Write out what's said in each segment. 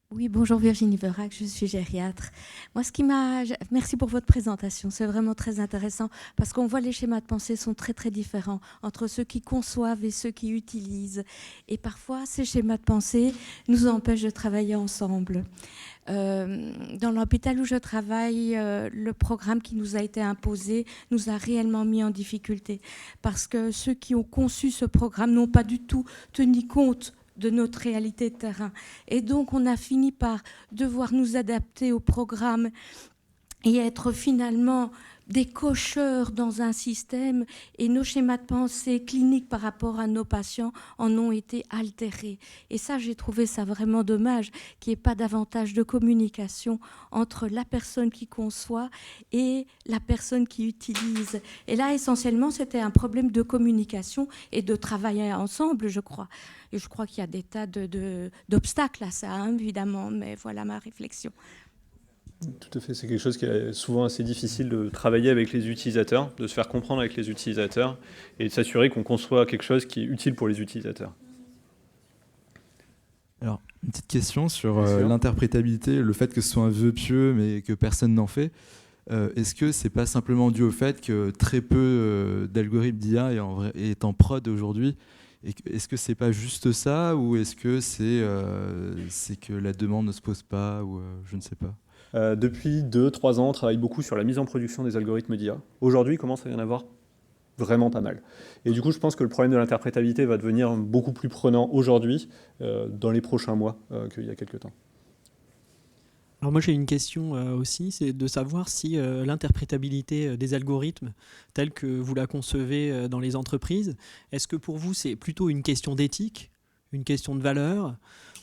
Oui, bonjour Virginie Verac, je suis gériatre. Moi, Merci pour votre présentation, c'est vraiment très intéressant parce qu'on voit les schémas de pensée sont très très différents entre ceux qui conçoivent et ceux qui utilisent. Et parfois, ces schémas de pensée nous empêchent de travailler ensemble. Dans l'hôpital où je travaille, le programme qui nous a été imposé nous a réellement mis en difficulté parce que ceux qui ont conçu ce programme n'ont pas du tout tenu compte de notre réalité de terrain. Et donc, on a fini par devoir nous adapter au programme et être finalement des cocheurs dans un système, et nos schémas de pensée cliniques par rapport à nos patients en ont été altérés. Et ça, j'ai trouvé ça vraiment dommage qu'il n'y ait pas davantage de communication entre la personne qui conçoit et la personne qui utilise. Et là, essentiellement, c'était un problème de communication et de travailler ensemble, je crois. Et je crois qu'il y a des tas d'obstacles à ça, hein, évidemment, mais voilà ma réflexion. Tout à fait, c'est quelque chose qui est souvent assez difficile de travailler avec les utilisateurs, de se faire comprendre avec les utilisateurs et de s'assurer qu'on conçoit quelque chose qui est utile pour les utilisateurs. Alors, une petite question sur Bien sûr. l'interprétabilité, le fait que ce soit un vœu pieux mais que personne n'en fait. Est-ce que c'est pas simplement dû au fait que très peu d'algorithmes d'IA est en prod aujourd'hui? Est-ce que c'est pas juste ça, ou est-ce que c'est que la demande ne se pose pas, ou je ne sais pas. Depuis 2-3 ans, on travaille beaucoup sur la mise en production des algorithmes d'IA. Aujourd'hui, il commence à y en avoir vraiment pas mal. Et du coup, je pense que le problème de l'interprétabilité va devenir beaucoup plus prenant aujourd'hui, dans les prochains mois, qu'il y a quelques temps. Alors moi j'ai une question aussi, c'est de savoir si l'interprétabilité des algorithmes tels que vous la concevez dans les entreprises, est-ce que pour vous c'est plutôt une question d'éthique, une question de valeur,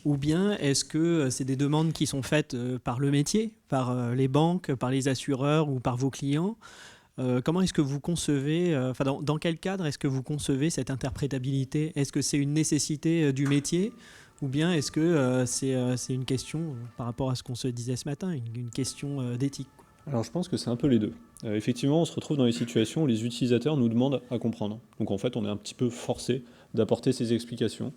ou bien est-ce que c'est des demandes qui sont faites par le métier, par les banques, par les assureurs ou par vos clients? Comment est-ce que vous concevez, enfin dans quel cadre est-ce que vous concevez cette interprétabilité? Est-ce que c'est une nécessité du métier, ou bien est-ce que c'est une question, par rapport à ce qu'on se disait ce matin, une question d'éthique, quoi? Alors je pense que c'est un peu les deux. Effectivement, on se retrouve dans les situations où les utilisateurs nous demandent à comprendre. Donc en fait, on est un petit peu forcé d'apporter ces explications.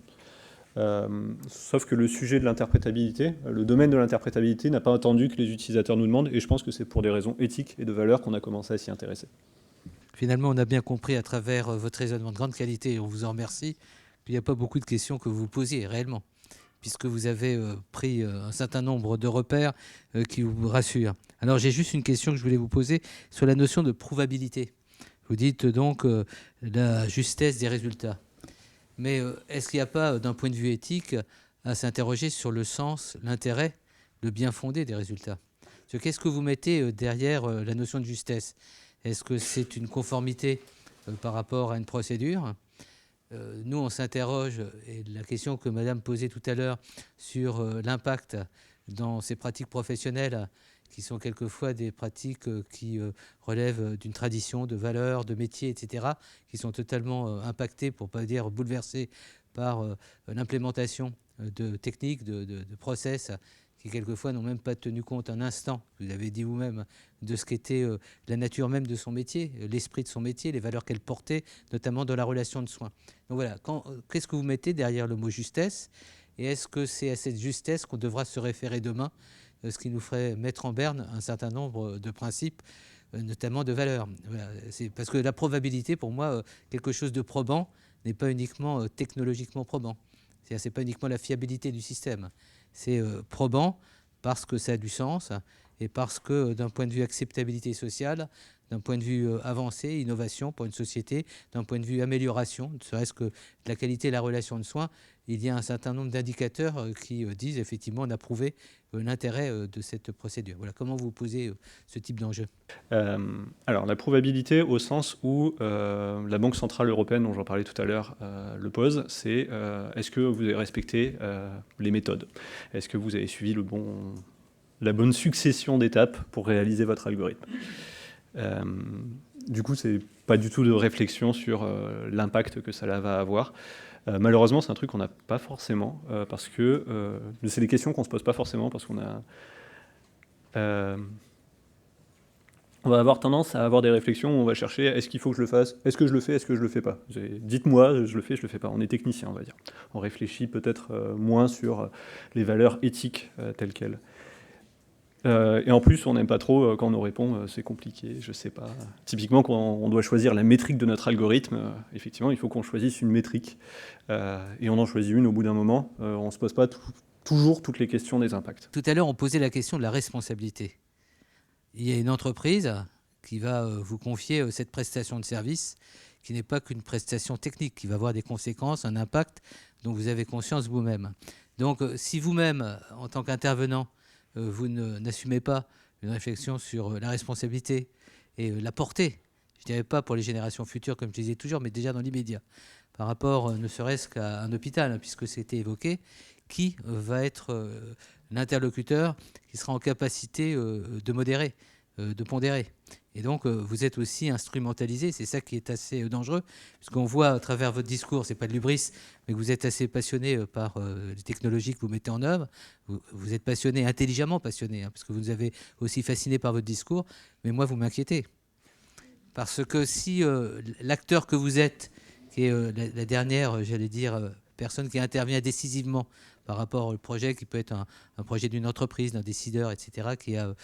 Sauf que le sujet de l'interprétabilité, le domaine de l'interprétabilité n'a pas attendu que les utilisateurs nous demandent, et je pense que c'est pour des raisons éthiques et de valeur qu'on a commencé à s'y intéresser. Finalement, on a bien compris à travers votre raisonnement de grande qualité, et on vous en remercie, qu'il n'y a pas beaucoup de questions que vous posiez réellement, puisque vous avez pris un certain nombre de repères qui vous rassurent. Alors j'ai juste une question que je voulais vous poser sur la notion de prouvabilité. Vous dites donc la justesse des résultats. Mais est-ce qu'il n'y a pas, d'un point de vue éthique, à s'interroger sur le sens, l'intérêt, le bien fondé des résultats? Qu'est-ce que vous mettez derrière la notion de justesse? Est-ce que c'est une conformité par rapport à une procédure? Nous, on s'interroge, et la question que Madame posait tout à l'heure sur l'impact dans ces pratiques professionnelles, qui sont quelquefois des pratiques qui relèvent d'une tradition, de valeurs, de métiers, etc., qui sont totalement impactées, pour ne pas dire bouleversées, par l'implémentation de techniques, de process, qui quelquefois n'ont même pas tenu compte un instant, vous avez dit vous-même, de ce qu'était la nature même de son métier, l'esprit de son métier, les valeurs qu'elle portait, notamment dans la relation de soins. Donc voilà, qu'est-ce que vous mettez derrière le mot justesse? Et est-ce que c'est à cette justesse qu'on devra se référer demain, ce qui nous ferait mettre en berne un certain nombre de principes, notamment de valeurs? Voilà, c'est parce que la probabilité, pour moi, quelque chose de probant, n'est pas uniquement technologiquement probant. C'est-à-dire, c'est pas uniquement la fiabilité du système. C'est probant parce que ça a du sens, et parce que d'un point de vue acceptabilité sociale, d'un point de vue avancée, innovation pour une société, d'un point de vue amélioration, ne serait-ce que de la qualité de la relation de soins, il y a un certain nombre d'indicateurs qui disent effectivement on a prouvé l'intérêt de cette procédure. Voilà, comment vous posez ce type d'enjeu? Alors la probabilité au sens où la Banque Centrale Européenne, dont j'en parlais tout à l'heure, le pose, c'est est-ce que vous avez respecté les méthodes? Est-ce que vous avez suivi la bonne succession d'étapes pour réaliser votre algorithme? Du coup, c'est pas du tout de réflexion sur l'impact que cela va avoir. Malheureusement, c'est un truc qu'on n'a pas forcément, parce que c'est des questions qu'on se pose pas forcément, parce qu'on a... on va avoir tendance à avoir des réflexions où on va chercher est-ce qu'il faut que je le fasse, est-ce que je le fais, est-ce que je le fais pas. Dites-moi, je le fais, je le fais pas. On est technicien, on va dire. On réfléchit peut-être moins sur les valeurs éthiques telles quelles. Et en plus, on n'aime pas trop quand on nous répond c'est compliqué, je sais pas. Typiquement, quand on doit choisir la métrique de notre algorithme, effectivement, il faut qu'on choisisse une métrique. Et on en choisit une au bout d'un moment. On ne se pose pas toujours toutes les questions des impacts. Tout à l'heure, on posait la question de la responsabilité. Il y a une entreprise qui va vous confier cette prestation de service qui n'est pas qu'une prestation technique, qui va avoir des conséquences, un impact dont vous avez conscience vous-même. Donc, si vous-même, en tant qu'intervenant, vous n'assumez pas une réflexion sur la responsabilité et la portée, je ne dirais pas pour les générations futures, comme je disais toujours, mais déjà dans l'immédiat, par rapport ne serait-ce qu'à un hôpital, hein, puisque c'était évoqué, qui va être l'interlocuteur qui sera en capacité de modérer, de pondérer. Et donc, vous êtes aussi instrumentalisé, c'est ça qui est assez dangereux, puisqu'on voit à travers votre discours, c'est pas de l'hubris, mais que vous êtes assez passionné par les technologies que vous mettez en œuvre. Vous êtes passionné, intelligemment passionné, hein, parce que vous nous avez aussi fasciné par votre discours, mais moi, vous m'inquiétez. Parce que si l'acteur que vous êtes, qui est la dernière, j'allais dire, personne qui intervient décisivement par rapport au projet qui peut être un projet d'une entreprise, d'un décideur, etc., qui a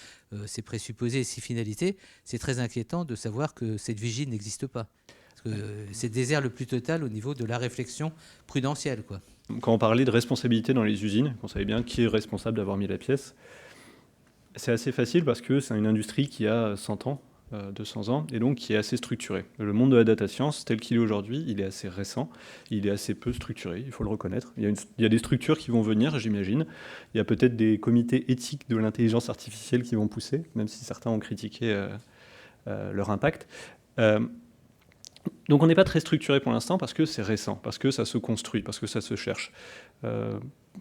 ses présupposés et ses finalités, c'est très inquiétant de savoir que cette vigie n'existe pas. Parce que c'est le désert le plus total au niveau de la réflexion prudentielle, quoi. Quand on parlait de responsabilité dans les usines, qu'on savait bien qui est responsable d'avoir mis la pièce, c'est assez facile parce que c'est une industrie qui a 100 ans, 200 ans, et donc qui est assez structuré. Le monde de la data science, tel qu'il est aujourd'hui, il est assez récent, il est assez peu structuré, il faut le reconnaître. Il y a des structures qui vont venir, j'imagine. Il y a peut-être des comités éthiques de l'intelligence artificielle qui vont pousser, même si certains ont critiqué leur impact. Donc on n'est pas très structuré pour l'instant parce que c'est récent, parce que ça se construit, parce que ça se cherche.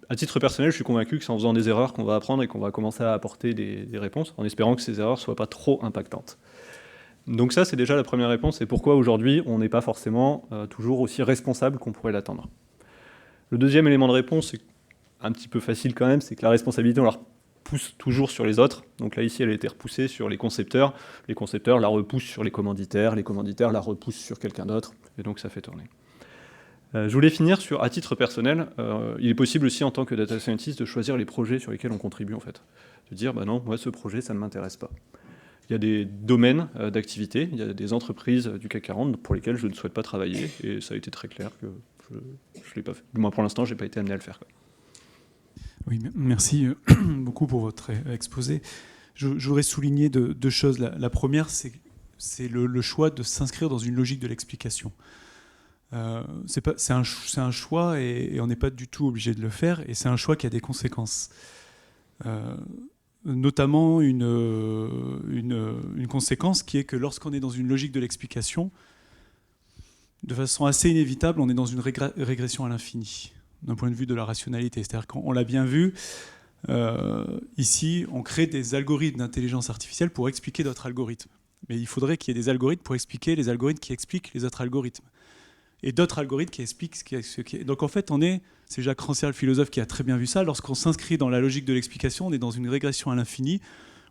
À titre personnel, je suis convaincu que c'est en faisant des erreurs qu'on va apprendre et qu'on va commencer à apporter des réponses, en espérant que ces erreurs ne soient pas trop impactantes. Donc ça, c'est déjà la première réponse, et pourquoi aujourd'hui, on n'est pas forcément toujours aussi responsable qu'on pourrait l'attendre. Le deuxième élément de réponse, c'est un petit peu facile quand même, c'est que la responsabilité, on la repousse toujours sur les autres. Donc là, ici, elle a été repoussée sur les concepteurs la repoussent sur les commanditaires la repoussent sur quelqu'un d'autre, et donc ça fait tourner. Je voulais finir sur, à titre personnel, il est possible aussi en tant que data scientist de choisir les projets sur lesquels on contribue en fait. De dire, bah non, moi ce projet, ça ne m'intéresse pas. Il y a des domaines d'activité, il y a des entreprises du CAC 40 pour lesquelles je ne souhaite pas travailler, et ça a été très clair que je ne l'ai pas fait. Du moins pour l'instant, je n'ai pas été amené à le faire, quoi. Oui, merci beaucoup pour votre exposé. Je voudrais souligner deux choses. La première, c'est le choix de s'inscrire dans une logique de l'explication. C'est un choix et on n'est pas du tout obligé de le faire, et c'est un choix qui a des conséquences. Notamment une conséquence qui est que lorsqu'on est dans une logique de l'explication, de façon assez inévitable, on est dans une régression à l'infini, d'un point de vue de la rationalité. C'est-à-dire qu'on l'a bien vu, ici, on crée des algorithmes d'intelligence artificielle pour expliquer d'autres algorithmes. Mais il faudrait qu'il y ait des algorithmes pour expliquer les algorithmes qui expliquent les autres algorithmes. Et d'autres algorithmes qui expliquent ce qui est. Donc en fait, c'est Jacques Rancière, le philosophe, qui a très bien vu ça. Lorsqu'on s'inscrit dans la logique de l'explication, on est dans une régression à l'infini,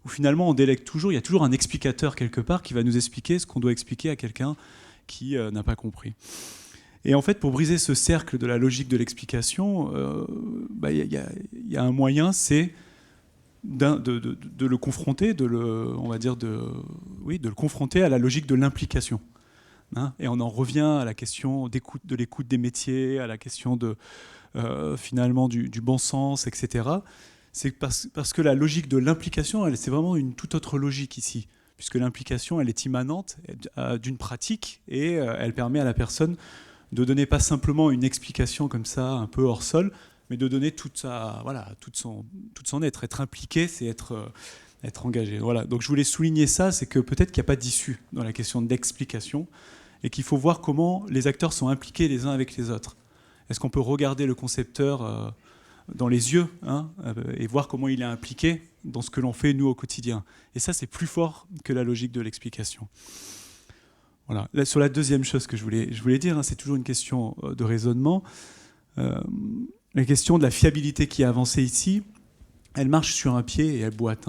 où finalement on délègue toujours, il y a toujours un explicateur quelque part qui va nous expliquer ce qu'on doit expliquer à quelqu'un qui n'a pas compris. Et en fait, pour briser ce cercle de la logique de l'explication, y a un moyen, c'est de le confronter, de le confronter à la logique de l'implication. Et on en revient à la question de l'écoute des métiers, à la question finalement du bon sens, etc. C'est parce que la logique de l'implication, c'est vraiment une toute autre logique ici, puisque l'implication, elle est immanente d'une pratique et elle permet à la personne de donner pas simplement une explication comme ça, un peu hors sol, mais de donner tout son être. Être impliqué, c'est être engagé. Voilà. Donc je voulais souligner ça, c'est que peut-être qu'il n'y a pas d'issue dans la question d'explication, et qu'il faut voir comment les acteurs sont impliqués les uns avec les autres. Est-ce qu'on peut regarder le concepteur dans les yeux et voir comment il est impliqué dans ce que l'on fait, nous, au quotidien. Et ça, c'est plus fort que la logique de l'explication. Voilà. Là, sur la deuxième chose que je voulais dire, c'est toujours une question de raisonnement. La question de la fiabilité qui est avancée ici, elle marche sur un pied et elle boite.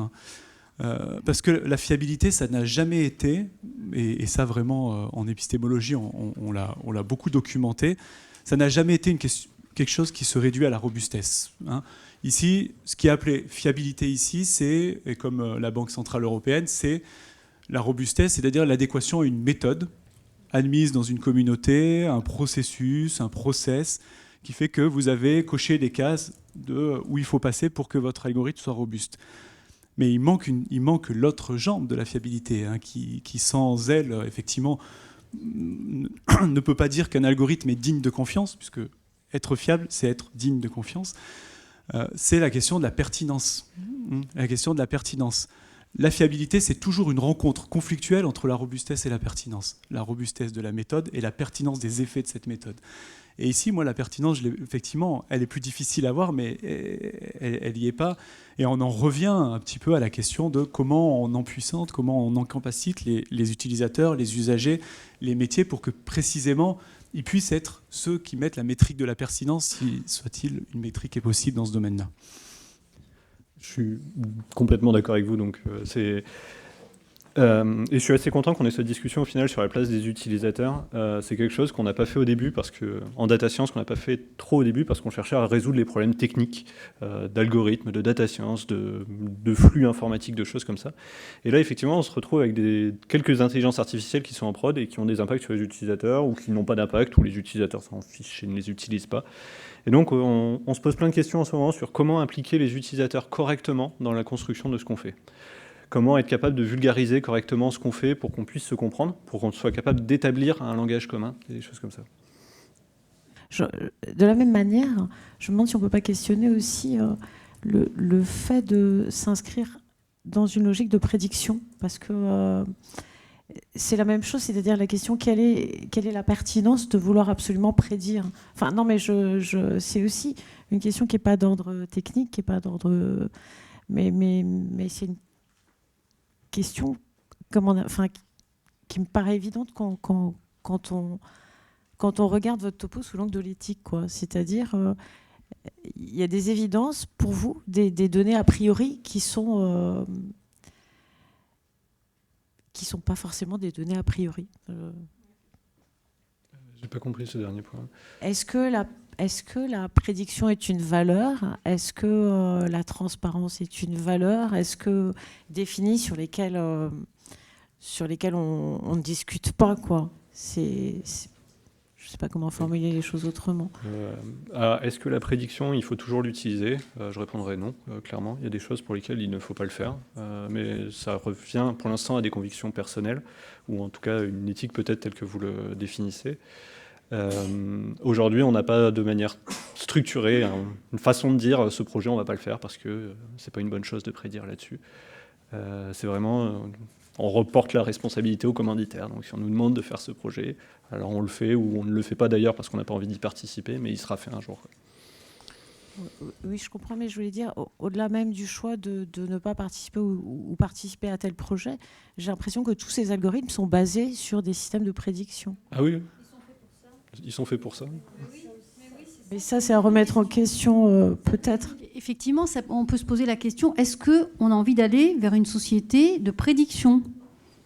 Parce que la fiabilité, ça n'a jamais été, et ça vraiment en épistémologie, on l'a beaucoup documenté, ça n'a jamais été quelque chose qui se réduit à la robustesse. Hein. Ici, ce qui est appelé fiabilité ici, c'est, et comme la Banque Centrale Européenne, c'est la robustesse, c'est-à-dire l'adéquation à une méthode admise dans une communauté, un processus, un process, qui fait que vous avez coché des cases où il faut passer pour que votre algorithme soit robuste. Mais il manque l'autre jambe de la fiabilité, hein, qui sans elle, effectivement, ne peut pas dire qu'un algorithme est digne de confiance, puisque être fiable, c'est être digne de confiance. C'est la question de la pertinence. La question de la pertinence. La fiabilité, c'est toujours une rencontre conflictuelle entre la robustesse et la pertinence. La robustesse de la méthode et la pertinence des effets de cette méthode. Et ici, moi, la pertinence, effectivement, elle est plus difficile à voir, mais elle n'y est pas. Et on en revient un petit peu à la question de comment on empuissante, comment on encapacite les utilisateurs, les usagers, les métiers, pour que précisément, ils puissent être ceux qui mettent la métrique de la pertinence, si soit-il une métrique est possible dans ce domaine-là. Je suis complètement d'accord avec vous. Donc, et je suis assez content qu'on ait cette discussion au final sur la place des utilisateurs. C'est quelque chose qu'on n'a pas fait au début, parce qu'en data science, qu'on n'a pas fait trop au début, parce qu'on cherchait à résoudre les problèmes techniques d'algorithmes, de data science, de flux informatiques, de choses comme ça. Et là, effectivement, on se retrouve avec quelques intelligences artificielles qui sont en prod et qui ont des impacts sur les utilisateurs, ou qui n'ont pas d'impact, ou les utilisateurs s'en fichent et ne les utilisent pas. Et donc, on se pose plein de questions en ce moment sur comment impliquer les utilisateurs correctement dans la construction de ce qu'on fait. Comment être capable de vulgariser correctement ce qu'on fait pour qu'on puisse se comprendre, pour qu'on soit capable d'établir un langage commun, et des choses comme ça. De la même manière, je me demande si on ne peut pas questionner aussi le fait de s'inscrire dans une logique de prédiction, parce que c'est la même chose, c'est-à-dire la question quelle est la pertinence de vouloir absolument prédire. Enfin non, mais c'est aussi une question qui n'est pas d'ordre technique, qui n'est pas d'ordre, mais c'est une question qui me paraît évidente quand on regarde votre topo sous l'angle de l'éthique, quoi. C'est-à-dire il y a des évidences pour vous, des données a priori qui sont pas forcément des données a priori. J'ai pas compris ce dernier point. Est-ce que la prédiction est une valeur? Est-ce que la transparence est une valeur? Est-ce que définie sur lesquelles on ne discute pas, quoi? Je ne sais pas comment formuler les choses autrement. Est-ce que la prédiction, il faut toujours l'utiliser? Je répondrai non, clairement. Il y a des choses pour lesquelles il ne faut pas le faire. Mais ça revient pour l'instant à des convictions personnelles, ou en tout cas une éthique peut-être telle que vous le définissez. Aujourd'hui, on n'a pas de manière structurée une façon de dire ce projet, on ne va pas le faire parce que ce n'est pas une bonne chose de prédire là-dessus. C'est vraiment... on reporte la responsabilité aux commanditaires. Donc si on nous demande de faire ce projet, alors on le fait, ou on ne le fait pas d'ailleurs parce qu'on n'a pas envie d'y participer, mais il sera fait un jour. Oui, je comprends, mais je voulais dire, au-delà même du choix de ne pas participer ou participer à tel projet, j'ai l'impression que tous ces algorithmes sont basés sur des systèmes de prédiction. Ah oui, ils sont faits pour ça. Mais ça, c'est à remettre en question, peut-être. Effectivement, on peut se poser la question, est-ce qu'on a envie d'aller vers une société de prédiction,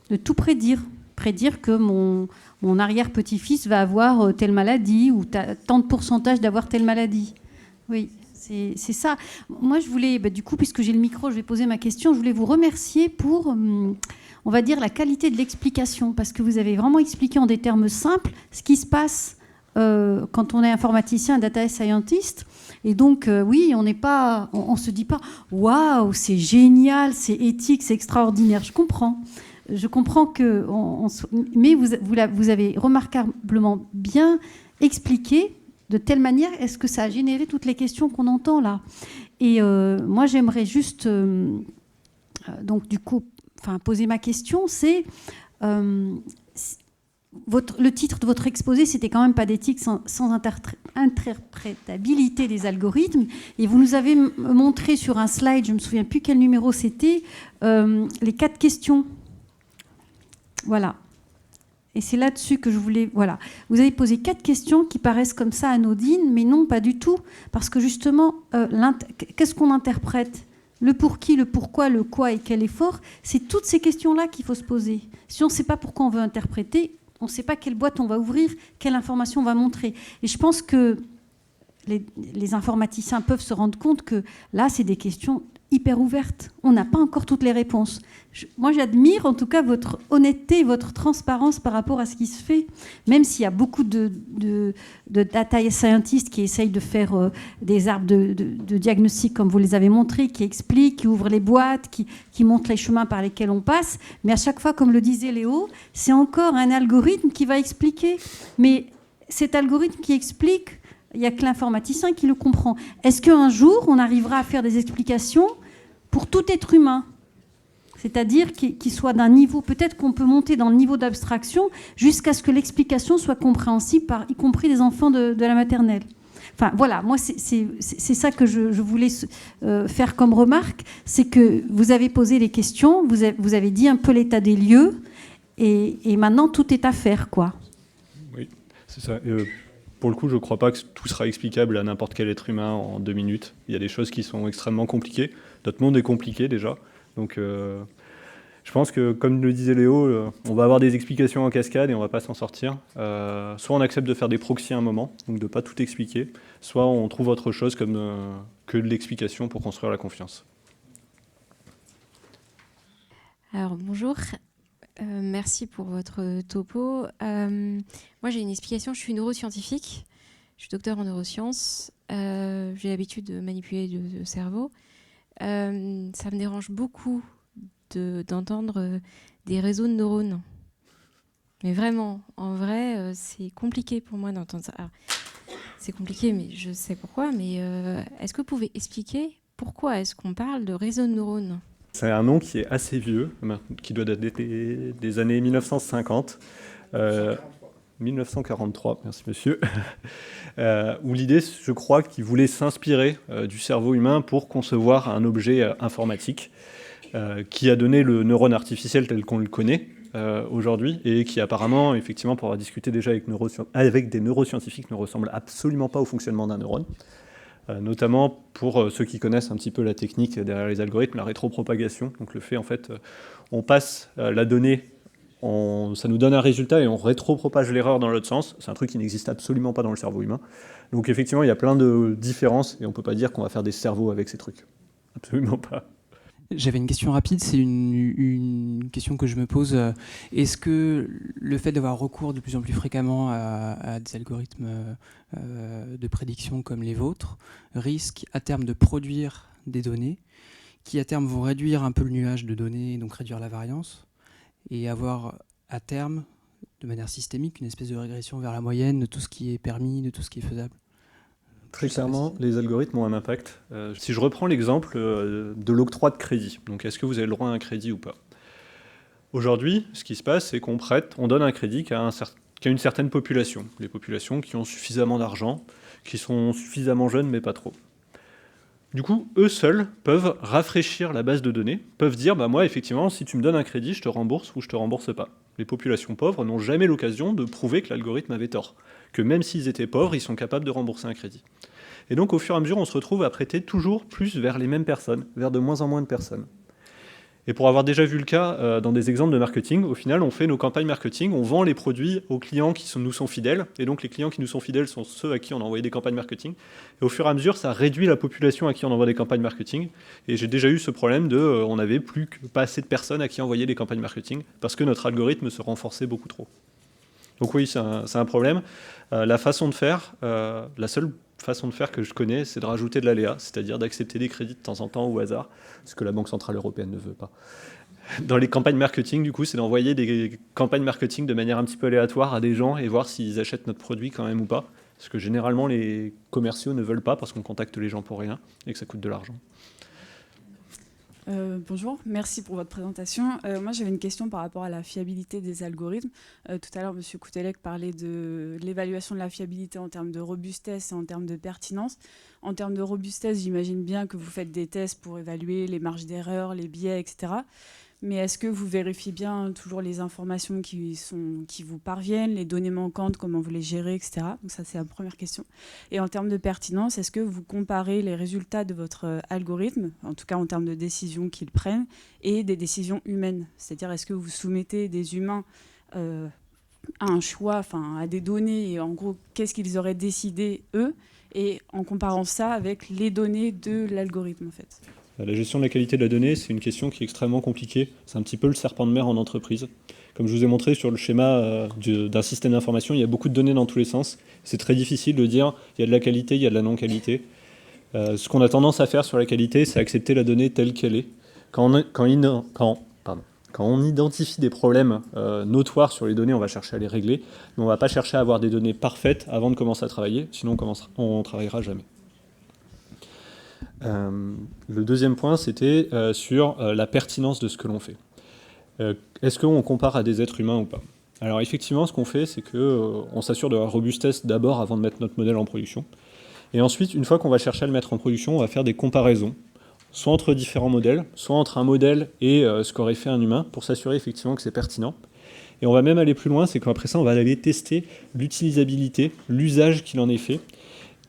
de tout prédire? Prédire que mon arrière-petit-fils va avoir telle maladie ou tant de pourcentage d'avoir telle maladie. Oui, c'est ça. Moi, je voulais, du coup, puisque j'ai le micro, je vais poser ma question. Je voulais vous remercier pour, on va dire, la qualité de l'explication, parce que vous avez vraiment expliqué en des termes simples ce qui se passe quand on est informaticien, data scientist. Et donc, oui, on se dit pas « Waouh, c'est génial, c'est éthique, c'est extraordinaire ». Je comprends que... mais vous avez remarquablement bien expliqué de telle manière, est-ce que ça a généré toutes les questions qu'on entend là? Et moi, j'aimerais juste, donc du coup, poser ma question, c'est... le titre de votre exposé, c'était quand même pas d'éthique sans interprétabilité des algorithmes. Et vous nous avez montré sur un slide, je ne me souviens plus quel numéro c'était, les 4 questions. Voilà. Et c'est là-dessus que je voulais... Voilà. Vous avez posé 4 questions qui paraissent comme ça anodines, mais non, pas du tout. Parce que justement, qu'est-ce qu'on interprète? Le pour qui, le pourquoi, le quoi et quel effort, c'est toutes ces questions-là qu'il faut se poser. Si on ne sait pas pourquoi on veut interpréter, on ne sait pas quelle boîte on va ouvrir, quelle information on va montrer. Et je pense que les informaticiens peuvent se rendre compte que là, c'est des questions hyper ouvertes. On n'a pas encore toutes les réponses. Moi, j'admire en tout cas votre honnêteté, votre transparence par rapport à ce qui se fait, même s'il y a beaucoup de data scientists qui essayent de faire des arbres de diagnostic, comme vous les avez montrés, qui expliquent, qui ouvrent les boîtes, qui montrent les chemins par lesquels on passe. Mais à chaque fois, comme le disait Léo, c'est encore un algorithme qui va expliquer. Mais cet algorithme qui explique, il n'y a que l'informaticien qui le comprend. Est-ce qu'un jour, on arrivera à faire des explications pour tout être humain ? C'est-à-dire qu'il soit d'un niveau, peut-être qu'on peut monter dans le niveau d'abstraction jusqu'à ce que l'explication soit compréhensible par y compris les enfants de la maternelle. Enfin voilà, moi c'est ça que je voulais faire comme remarque, c'est que vous avez posé les questions, vous avez dit un peu l'état des lieux, et maintenant tout est à faire, quoi. Oui, c'est ça. Pour le coup, je ne crois pas que tout sera explicable à n'importe quel être humain en 2 minutes. Il y a des choses qui sont extrêmement compliquées. Notre monde est compliqué déjà. Donc je pense que, comme le disait Léo, on va avoir des explications en cascade et on ne va pas s'en sortir. Soit on accepte de faire des proxys à un moment, donc de ne pas tout expliquer, soit on trouve autre chose comme que de l'explication pour construire la confiance. Alors bonjour. Merci pour votre topo. Moi, j'ai une explication. Je suis neuroscientifique. Je suis docteur en neurosciences. J'ai l'habitude de manipuler le cerveau. Ça me dérange beaucoup d'entendre des réseaux de neurones. Mais vraiment, en vrai, c'est compliqué pour moi d'entendre ça. Alors, c'est compliqué, mais je sais pourquoi. Mais est-ce que vous pouvez expliquer pourquoi est-ce qu'on parle de réseaux de neurones ? C'est un nom qui est assez vieux, qui doit dater des années 1950. 1943, merci monsieur. Où l'idée, je crois, qu'il voulait s'inspirer du cerveau humain pour concevoir un objet informatique qui a donné le neurone artificiel tel qu'on le connaît aujourd'hui et qui apparemment, effectivement, pour avoir discuté déjà avec des neuroscientifiques, ne ressemble absolument pas au fonctionnement d'un neurone. Notamment pour ceux qui connaissent un petit peu la technique derrière les algorithmes, la rétropropagation. Donc le fait, en fait, on passe la donnée, ça nous donne un résultat et on rétropropage l'erreur dans l'autre sens. C'est un truc qui n'existe absolument pas dans le cerveau humain. Donc effectivement, il y a plein de différences et on ne peut pas dire qu'on va faire des cerveaux avec ces trucs. Absolument pas. J'avais une question rapide, c'est une question que je me pose. Est-ce que le fait d'avoir recours de plus en plus fréquemment à des algorithmes de prédiction comme les vôtres risque à terme de produire des données qui à terme vont réduire un peu le nuage de données, donc réduire la variance, et avoir à terme, de manière systémique, une espèce de régression vers la moyenne de tout ce qui est permis, de tout ce qui est faisable? Très clairement, les algorithmes ont un impact. Si je reprends l'exemple de l'octroi de crédit, donc est-ce que vous avez le droit à un crédit ou pas ? Aujourd'hui, ce qui se passe, c'est qu'on prête, on donne un crédit qu'à une certaine population, les populations qui ont suffisamment d'argent, qui sont suffisamment jeunes mais pas trop. Du coup, eux seuls peuvent rafraîchir la base de données, peuvent dire moi effectivement, si tu me donnes un crédit, je te rembourse ou je te rembourse pas. Les populations pauvres n'ont jamais l'occasion de prouver que l'algorithme avait tort, que même s'ils étaient pauvres, ils sont capables de rembourser un crédit. Et donc au fur et à mesure, on se retrouve à prêter toujours plus vers les mêmes personnes, vers de moins en moins de personnes. Et pour avoir déjà vu le cas dans des exemples de marketing, au final, on fait nos campagnes marketing, on vend les produits aux clients qui nous sont fidèles, et donc les clients qui nous sont fidèles sont ceux à qui on a envoyé des campagnes marketing. Et au fur et à mesure, ça réduit la population à qui on envoie des campagnes marketing. Et j'ai déjà eu ce problème on n'avait pas assez de personnes à qui envoyer des campagnes marketing, parce que notre algorithme se renforçait beaucoup trop. Donc oui, c'est un problème. La façon de faire, la seule façon de faire que je connais, c'est de rajouter de l'aléa, c'est-à-dire d'accepter des crédits de temps en temps au hasard, ce que la Banque Centrale Européenne ne veut pas. Dans les campagnes marketing, du coup, c'est d'envoyer des campagnes marketing de manière un petit peu aléatoire à des gens et voir s'ils achètent notre produit quand même ou pas. Parce que généralement, les commerciaux ne veulent pas parce qu'on contacte les gens pour rien et que ça coûte de l'argent. Bonjour, merci pour votre présentation. Moi, j'avais une question par rapport à la fiabilité des algorithmes. Tout à l'heure, M. Koutelek parlait de l'évaluation de la fiabilité en termes de robustesse et en termes de pertinence. En termes de robustesse, j'imagine bien que vous faites des tests pour évaluer les marges d'erreur, les biais, etc. Mais est-ce que vous vérifiez bien toujours les informations qui vous parviennent, les données manquantes, comment vous les gérez, etc. Donc ça, c'est la première question. Et en termes de pertinence, est-ce que vous comparez les résultats de votre algorithme, en tout cas en termes de décisions qu'ils prennent, et des décisions humaines? C'est-à-dire, est-ce que vous soumettez des humains à un choix, enfin à des données, et en gros, qu'est-ce qu'ils auraient décidé, eux, et en comparant ça avec les données de l'algorithme, en fait? La gestion de la qualité de la donnée, c'est une question qui est extrêmement compliquée. C'est un petit peu le serpent de mer en entreprise. Comme je vous ai montré sur le schéma d'un système d'information, il y a beaucoup de données dans tous les sens. C'est très difficile de dire il y a de la qualité, il y a de la non-qualité. Ce qu'on a tendance à faire sur la qualité, c'est accepter la donnée telle qu'elle est. Quand on identifie des problèmes notoires sur les données, on va chercher à les régler. Mais on ne va pas chercher à avoir des données parfaites avant de commencer à travailler, sinon on ne travaillera jamais. Le deuxième point, c'était sur la pertinence de ce que l'on fait. Est-ce qu'on compare à des êtres humains ou pas? Alors effectivement, ce qu'on fait, c'est qu'on s'assure de la robustesse d'abord avant de mettre notre modèle en production. Et ensuite, une fois qu'on va chercher à le mettre en production, on va faire des comparaisons, soit entre différents modèles, soit entre un modèle et ce qu'aurait fait un humain, pour s'assurer effectivement que c'est pertinent. Et on va même aller plus loin, c'est qu'après ça, on va aller tester l'utilisabilité, l'usage qu'il en est fait,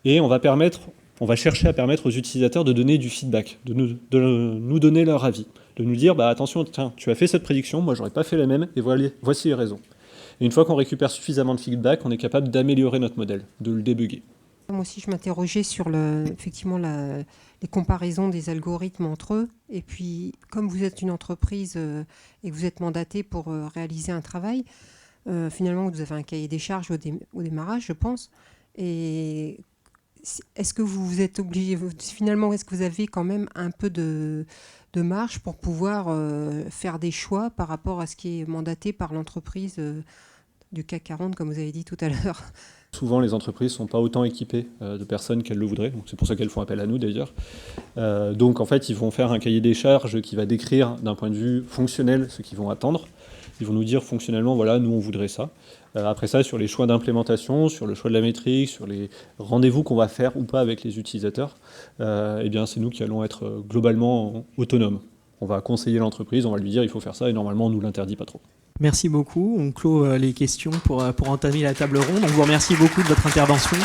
et on va chercher à permettre aux utilisateurs de donner du feedback, de nous donner leur avis, de nous dire attention, tiens, tu as fait cette prédiction, moi j'aurais pas fait la même, et voici les raisons. Et une fois qu'on récupère suffisamment de feedback, on est capable d'améliorer notre modèle, de le débugger. Moi aussi, je m'interrogeais sur effectivement les comparaisons des algorithmes entre eux. Et puis, comme vous êtes une entreprise et que vous êtes mandaté pour réaliser un travail, finalement, vous avez un cahier des charges au démarrage, je pense. Et est-ce que vous êtes obligé, finalement, est-ce que vous avez quand même un peu de marge pour pouvoir faire des choix par rapport à ce qui est mandaté par l'entreprise du CAC 40, comme vous avez dit tout à l'heure? Souvent, les entreprises ne sont pas autant équipées de personnes qu'elles le voudraient. Donc, c'est pour ça qu'elles font appel à nous, d'ailleurs. Donc, en fait, ils vont faire un cahier des charges qui va décrire, d'un point de vue fonctionnel, ce qu'ils vont attendre. Ils vont nous dire fonctionnellement, voilà, nous, on voudrait ça. Après ça, sur les choix d'implémentation, sur le choix de la métrique, sur les rendez-vous qu'on va faire ou pas avec les utilisateurs, eh bien, c'est nous qui allons être globalement autonomes. On va conseiller l'entreprise, on va lui dire, il faut faire ça, et normalement, on ne nous l'interdit pas trop. Merci beaucoup. On clôt les questions pour entamer la table ronde. On vous remercie beaucoup de votre intervention.